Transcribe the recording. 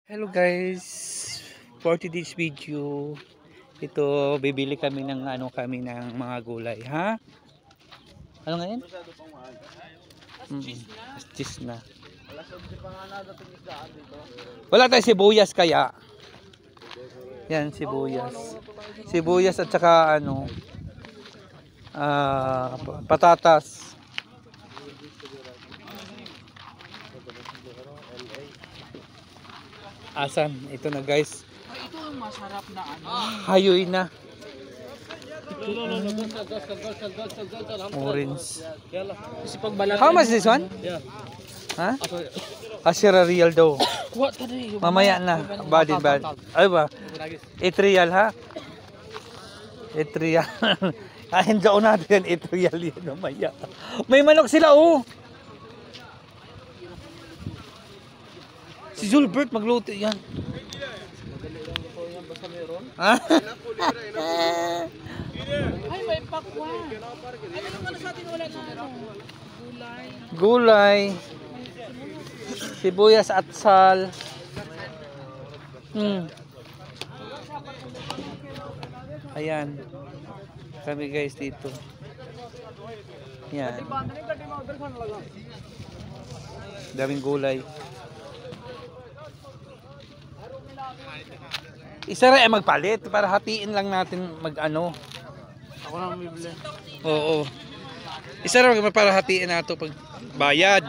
Hello guys, for today's video, ito bibili kami ng mga gulay, ha? Ano ngayon? Cheese na. Wala tayong sibuyas kaya. Yan, sibuyas. Sibuyas at saka patatas. Asan? Ito na guys. Ito ang masarap na Hayoy na. Orange. How much this one? Yeah. Ha? Asira real daw. What tadi? Mamaya na. Bad. Ay ba? 8 real ha? 8 real. Ahin daw natin 8 real yun mamaya. May manok sila oh. Si Zulbert magluto yan. Ha? Ay, may pakwan. Ano naman sa atin wala na Gulay. Sibuyas at sal. Ayan. Kami guys dito. Yan. Daming gulay. Isa rin magpalit para hatiin lang natin mag-ano. Ako na bibili. Oo. Isa rin para hatiin nato pag bayad.